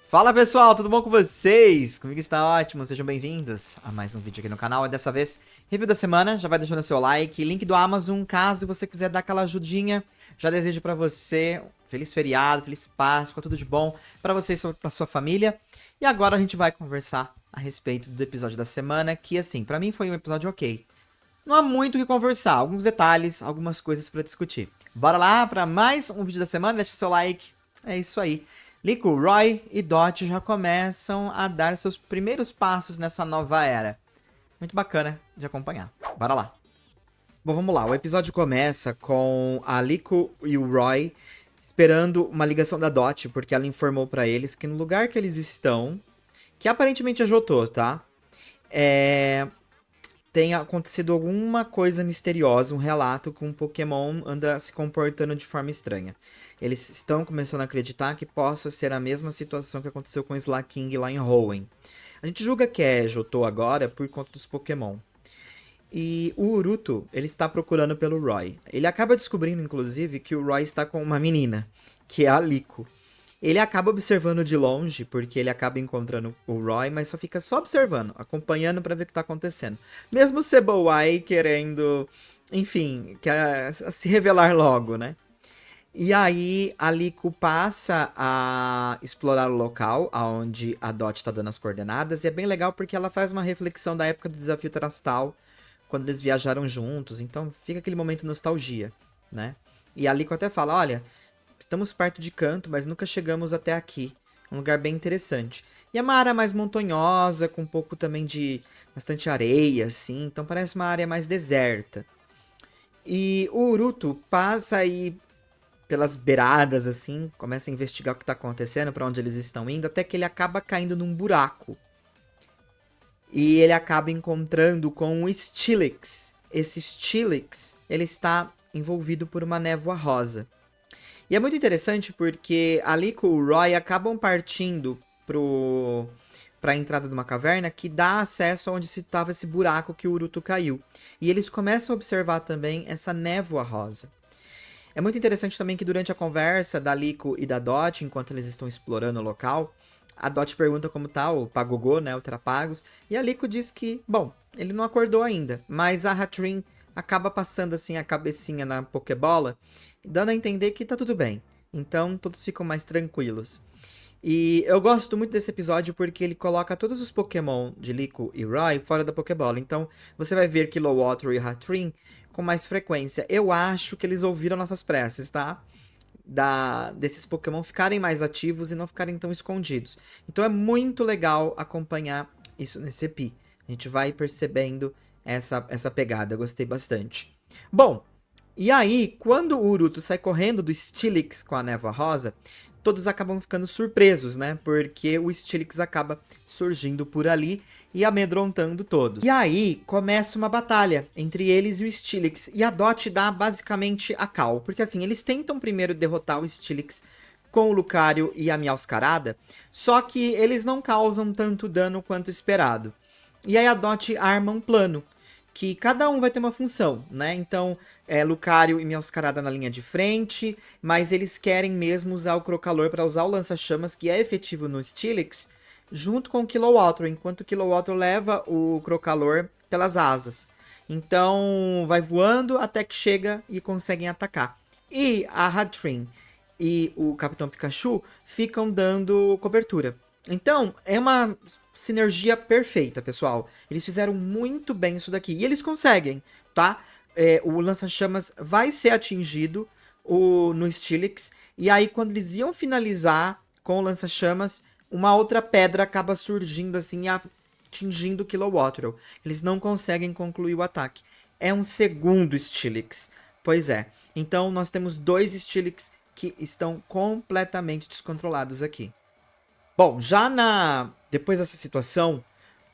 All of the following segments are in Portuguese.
Fala pessoal, tudo bom com vocês? Comigo está ótimo, sejam bem-vindos a mais um vídeo aqui no canal. E dessa vez, review da semana, já vai deixando o seu like, link do Amazon, caso você quiser dar aquela ajudinha. Já desejo pra você um feliz feriado, feliz Páscoa, tudo de bom pra você e pra sua família. E agora a gente vai conversar a respeito do episódio da semana, que assim, pra mim foi um episódio ok. Não há muito o que conversar, alguns detalhes, algumas coisas pra discutir. Bora lá pra mais um vídeo da semana, deixa seu like, é isso aí. Liko, Roy e Dot já começam a dar seus primeiros passos nessa nova era. Muito bacana de acompanhar. Bora lá. Bom, vamos lá. O episódio começa com a Liko e o Roy esperando uma ligação da Dot, porque ela informou pra eles que no lugar que eles estão, que aparentemente é Jotô, tá? Tem acontecido alguma coisa misteriosa, um relato que um Pokémon anda se comportando de forma estranha. Eles estão começando a acreditar que possa ser a mesma situação que aconteceu com o Slaking lá em Hoenn. A gente julga que é Jotô agora por conta dos Pokémon. E o Uruto, ele está procurando pelo Roy. Ele acaba descobrindo, inclusive, que o Roy está com uma menina, que é a Liko. Ele acaba observando de longe, porque ele acaba encontrando o Roy, mas fica só observando, acompanhando pra ver o que tá acontecendo. Mesmo o Cebowai querendo, enfim, quer se revelar logo, né? E aí a Liko passa a explorar o local onde a Dot tá dando as coordenadas, e é bem legal porque ela faz uma reflexão da época do Desafio Terastal, quando eles viajaram juntos, então fica aquele momento de nostalgia, né? E a Liko até fala, olha, estamos perto de Canto, mas nunca chegamos até aqui. Um lugar bem interessante. E é uma área mais montanhosa, com um pouco também de bastante areia, assim. Então parece uma área mais deserta. E o Uruto passa aí pelas beiradas, assim, começa a investigar o que está acontecendo, para onde eles estão indo, até que ele acaba caindo num buraco. E ele acaba encontrando com o Steelix. Esse Steelix, ele está envolvido por uma névoa rosa. E é muito interessante porque a Liko e o Roy acabam partindo para a entrada de uma caverna que dá acesso aonde se estava esse buraco que o Uruto caiu. E eles começam a observar também essa névoa rosa. É muito interessante também que durante a conversa da Liko e da Dot, enquanto eles estão explorando o local, a Dot pergunta como tá o Pagogô, né, o Terapagos, e a Liko diz que, bom, ele não acordou ainda, mas a Hatrin acaba passando assim a cabecinha na Pokébola, dando a entender que tá tudo bem. Então todos ficam mais tranquilos. E eu gosto muito desse episódio porque ele coloca todos os Pokémon de Liko e Roy fora da Pokébola. Então você vai ver Kilowattrel e Hatrin com mais frequência. Eu acho que eles ouviram nossas preces, tá? Desses Pokémon ficarem mais ativos e não ficarem tão escondidos. Então é muito legal acompanhar isso nesse EP. A gente vai percebendo essa pegada, eu gostei bastante. Bom, e aí, quando o Uruto sai correndo do Steelix com a névoa rosa, todos acabam ficando surpresos, né? Porque o Steelix acaba surgindo por ali e amedrontando todos. E aí começa uma batalha entre eles e o Steelix. E a Dot dá basicamente a cal. Porque assim, eles tentam primeiro derrotar o Steelix com o Lucario e a Meowscarada, só que eles não causam tanto dano quanto esperado. E aí a Dot arma um plano, que cada um vai ter uma função, né? Então, Lucario e Meowscarada na linha de frente, mas eles querem mesmo usar o Crocalor para usar o lança-chamas, que é efetivo no Steelix, junto com o Kilowattrel, enquanto o Kilowattrel leva o Crocalor pelas asas. Então, vai voando até que chega e conseguem atacar. E a Hatrin e o Capitão Pikachu ficam dando cobertura. Então, é uma sinergia perfeita, pessoal. Eles fizeram muito bem isso daqui. E eles conseguem, tá? O lança-chamas vai ser atingido no Steelix. E aí, quando eles iam finalizar com o lança-chamas, uma outra pedra acaba surgindo assim e atingindo o Kilowattrel. Eles não conseguem concluir o ataque. É um segundo Steelix. Pois é. Então, nós temos dois Steelix que estão completamente descontrolados aqui. Bom, depois dessa situação,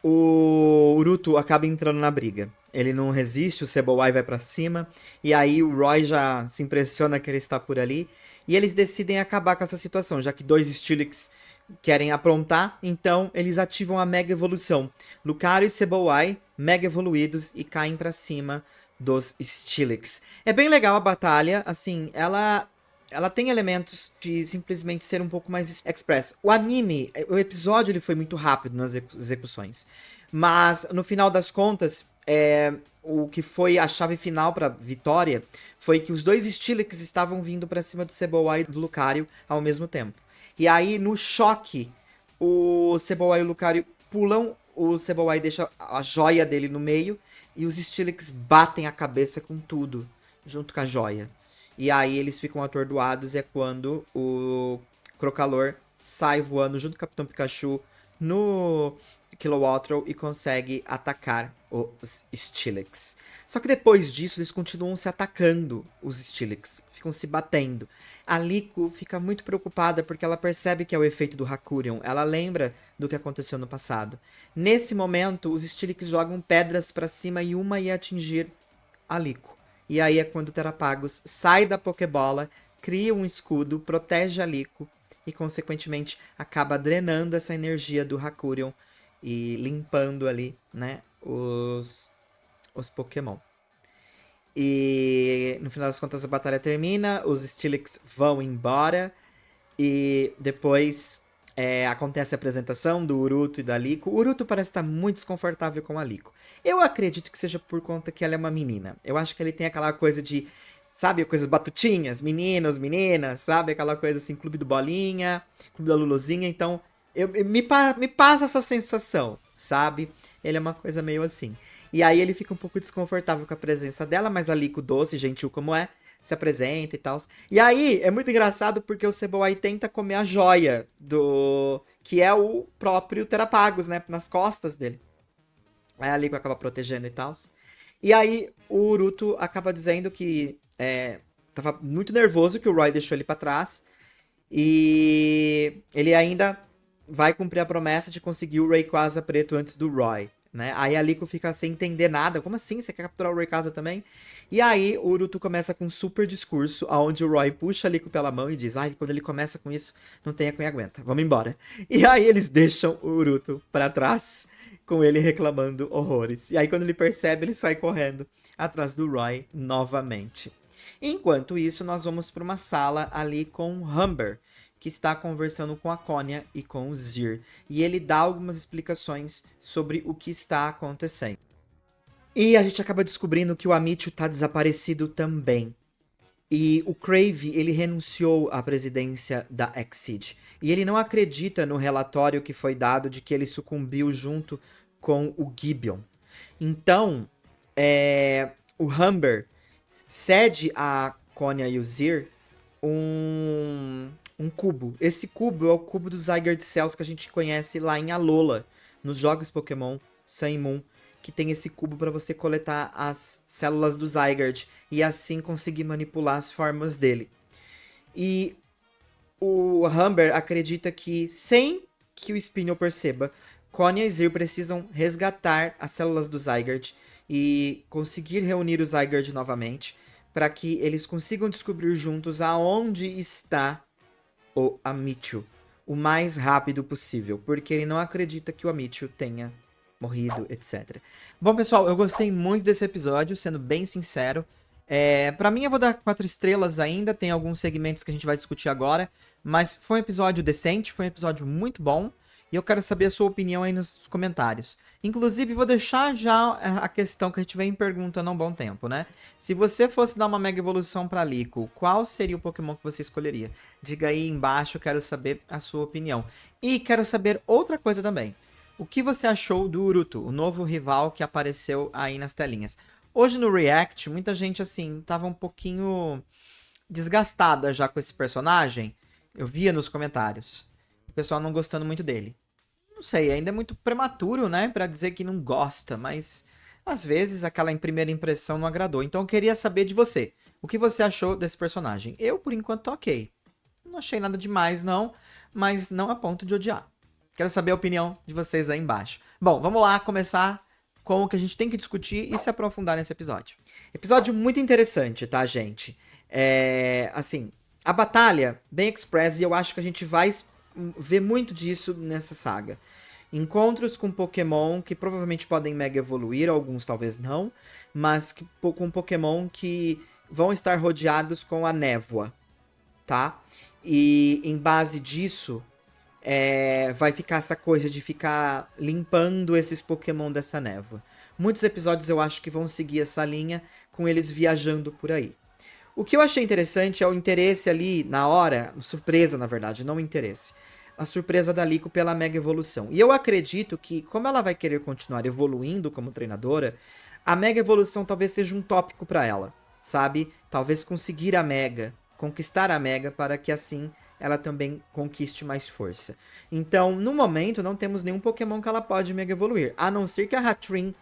o Uruto acaba entrando na briga. Ele não resiste, o Cebowai vai pra cima, e aí o Roy já se impressiona que ele está por ali, e eles decidem acabar com essa situação, já que dois Steelix querem aprontar, então eles ativam a Mega Evolução. Lucario e Cebowai, Mega Evoluídos, e caem pra cima dos Steelix. É bem legal a batalha, assim, ela ela tem elementos de simplesmente ser um pouco mais express. O anime, o episódio, ele foi muito rápido nas execuções. Mas, no final das contas, o que foi a chave final pra vitória foi que os dois Steelix estavam vindo pra cima do Cebolla e do Lucario ao mesmo tempo. E aí, no choque, o Cebolla e o Lucario pulam, o Cebolla deixa a joia dele no meio, e os Steelix batem a cabeça com tudo, junto com a joia. E aí eles ficam atordoados e é quando o Crocalor sai voando junto com o Capitão Pikachu no Kilowattrel e consegue atacar os Steelix. Só que depois disso eles continuam se atacando, os Steelix, ficam se batendo. A Liko fica muito preocupada porque ela percebe que é o efeito do Hakurion, ela lembra do que aconteceu no passado. Nesse momento, os Steelix jogam pedras pra cima e uma ia atingir a Liko. E aí é quando o Terapagos sai da Pokébola, cria um escudo, protege a Liko e, consequentemente, acaba drenando essa energia do Hakurion e limpando ali, né, os Pokémon. E no final das contas a batalha termina, os Steelix vão embora e depois acontece a apresentação do Uruto e da Liko. O Uruto parece estar muito desconfortável com a Liko. Eu acredito que seja por conta que ela é uma menina. Eu acho que ele tem aquela coisa de, sabe, coisas batutinhas, meninos, meninas, sabe? Aquela coisa assim, clube do Bolinha, clube da Luluzinha. Então, me passa essa sensação, sabe? Ele é uma coisa meio assim. E aí ele fica um pouco desconfortável com a presença dela, mas a Liko, doce, gentil como é, se apresenta e tal. E aí é muito engraçado porque o Cebolla tenta comer a joia do... que é o próprio Terapagos, né? Nas costas dele. Aí a Liko acaba protegendo e tal. E aí o Uruto acaba dizendo que tava muito nervoso que o Roy deixou ele pra trás. E ele ainda vai cumprir a promessa de conseguir o Rayquaza preto antes do Roy, né? Aí a Liko fica sem entender nada. Como assim? Você quer capturar o Rayquaza também? E aí o Uruto começa com um super discurso, onde o Roy puxa a Liko pela mão e diz: ai, quando ele começa com isso, não tem quem aguenta. Vamos embora. E aí eles deixam o Uruto pra trás, com ele reclamando horrores. E aí quando ele percebe, ele sai correndo atrás do Roy novamente. Enquanto isso, nós vamos para uma sala ali com o Humber, que está conversando com a Konya e com o Zir. E ele dá algumas explicações sobre o que está acontecendo. E a gente acaba descobrindo que o Amityville tá desaparecido também. E o Crave, ele renunciou à presidência da Exceed. E ele não acredita no relatório que foi dado de que ele sucumbiu junto com o Gibeon. Então, o Humber cede a Konya e o Zir um cubo. Esse cubo é o cubo dos Zygarde Cells que a gente conhece lá em Alola, nos jogos Pokémon Sun e Moon, que tem esse cubo para você coletar as células do Zygarde e assim conseguir manipular as formas dele. E o Humber acredita que, sem que o Spinel perceba, Konya e Zir precisam resgatar as células do Zygarde e conseguir reunir o Zygarde novamente, para que eles consigam descobrir juntos aonde está o Amityville o mais rápido possível, porque ele não acredita que o Amityville tenha morrido, etc. Bom, pessoal, eu gostei muito desse episódio, sendo bem sincero. Pra mim, eu vou dar 4 estrelas ainda, tem alguns segmentos que a gente vai discutir agora, mas foi um episódio decente, foi um episódio muito bom, e eu quero saber a sua opinião aí nos comentários. Inclusive, vou deixar já a questão que a gente vem perguntando há um bom tempo, né? Se você fosse dar uma Mega Evolução pra Liko, qual seria o Pokémon que você escolheria? Diga aí embaixo, eu quero saber a sua opinião. E quero saber outra coisa também. O que você achou do Uruto, o novo rival que apareceu aí nas telinhas? Hoje no React, muita gente, assim, tava um pouquinho desgastada já com esse personagem. Eu via nos comentários. O pessoal não gostando muito dele. Não sei, ainda é muito prematuro, né, pra dizer que não gosta, mas às vezes aquela primeira impressão não agradou. Então eu queria saber de você. O que você achou desse personagem? Eu, por enquanto, tô ok. Não achei nada demais, não, mas não a ponto de odiar. Quero saber a opinião de vocês aí embaixo. Bom, vamos lá começar com o que a gente tem que discutir e se aprofundar nesse episódio. Episódio muito interessante, tá, gente? Assim, a batalha, bem express, e eu acho que a gente vai ver muito disso nessa saga. Encontros com Pokémon que provavelmente podem mega evoluir, alguns talvez não, mas com Pokémon que vão estar rodeados com a névoa. tá? E em base disso, vai ficar essa coisa de ficar limpando esses Pokémon dessa névoa. Muitos episódios eu acho que vão seguir essa linha, com eles viajando por aí. O que eu achei interessante é o interesse ali na hora, surpresa na verdade, não interesse. A surpresa da Liko pela Mega Evolução. E eu acredito que, como ela vai querer continuar evoluindo como treinadora, a Mega Evolução talvez seja um tópico para ela, sabe? Talvez conseguir a Mega, conquistar a Mega, para que assim ela também conquiste mais força. Então, no momento, não temos nenhum Pokémon que ela pode Mega Evoluir, a não ser que a Hatterene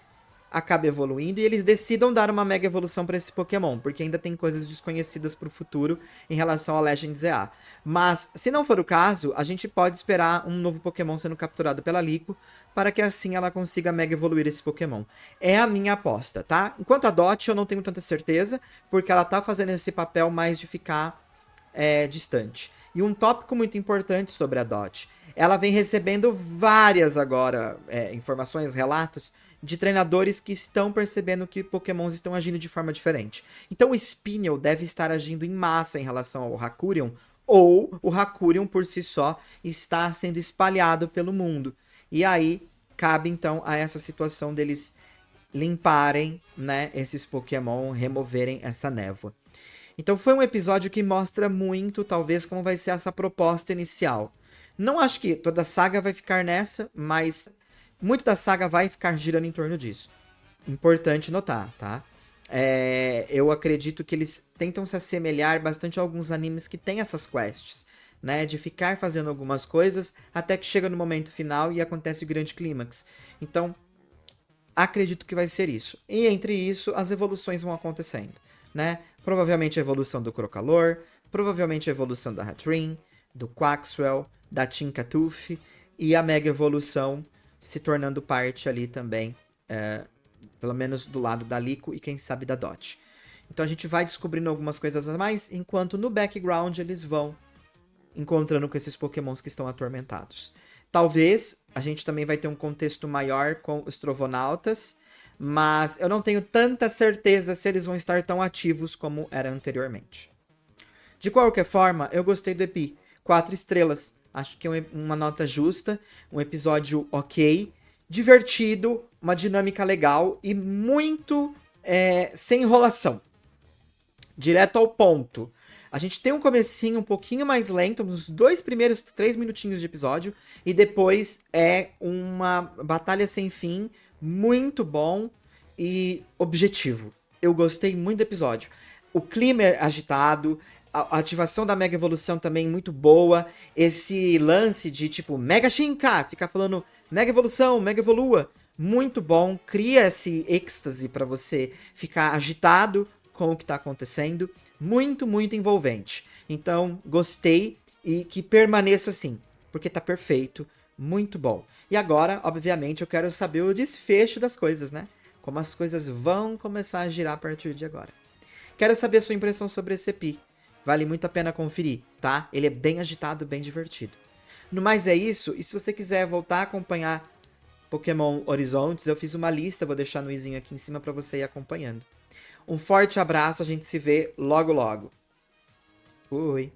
acabe evoluindo e eles decidam dar uma mega evolução para esse Pokémon, porque ainda tem coisas desconhecidas para o futuro em relação a Legends EA. Mas, se não for o caso, a gente pode esperar um novo Pokémon sendo capturado pela Liko, para que assim ela consiga mega evoluir esse Pokémon. É a minha aposta, tá? Enquanto a Dot eu não tenho tanta certeza, porque ela tá fazendo esse papel mais de ficar distante. E um tópico muito importante sobre a Dot. Ela vem recebendo várias agora informações, relatos de treinadores que estão percebendo que Pokémons estão agindo de forma diferente. Então o Spinel deve estar agindo em massa em relação ao Hakurion, ou o Hakurion por si só está sendo espalhado pelo mundo. E aí cabe então a essa situação deles limparem, né, esses Pokémon, removerem essa névoa. Então foi um episódio que mostra muito, talvez, como vai ser essa proposta inicial. Não acho que toda a saga vai ficar nessa, mas muito da saga vai ficar girando em torno disso. Importante notar, tá? Eu acredito que eles tentam se assemelhar bastante a alguns animes que têm essas quests, né? De ficar fazendo algumas coisas até que chega no momento final e acontece o grande clímax. Então, acredito que vai ser isso. E entre isso, as evoluções vão acontecendo, né? Provavelmente a evolução do Crocalor, provavelmente a evolução da Hatterene, do Quaxwell, da Tinkatuff e a Mega Evolução se tornando parte ali também, pelo menos do lado da Liko e quem sabe da Dot. Então a gente vai descobrindo algumas coisas a mais, enquanto no background eles vão encontrando com esses Pokémons que estão atormentados. Talvez a gente também vai ter um contexto maior com os Trovonautas, mas eu não tenho tanta certeza se eles vão estar tão ativos como era anteriormente. De qualquer forma, eu gostei do EP. 4 estrelas. Acho que é uma nota justa, um episódio ok, divertido, uma dinâmica legal e muito sem enrolação. Direto ao ponto. A gente tem um comecinho um pouquinho mais lento, nos 2 primeiros 3 minutinhos de episódio, e depois é uma batalha sem fim, muito bom e objetivo. Eu gostei muito do episódio. O clima é agitado, a ativação da Mega Evolução também muito boa. Esse lance de tipo Mega Shinka, ficar falando Mega Evolução, Mega Evolua, muito bom. Cria esse êxtase para você ficar agitado com o que tá acontecendo. Muito, muito envolvente. Então, gostei e que permaneça assim, porque tá perfeito, muito bom. E agora, obviamente, eu quero saber o desfecho das coisas, né? Como as coisas vão começar a girar a partir de agora. Quero saber a sua impressão sobre esse EP. Vale muito a pena conferir, tá? Ele é bem agitado, bem divertido. No mais é isso, e se você quiser voltar a acompanhar Pokémon Horizontes, eu fiz uma lista, vou deixar no izinho aqui em cima para você ir acompanhando. Um forte abraço, a gente se vê logo logo. Fui!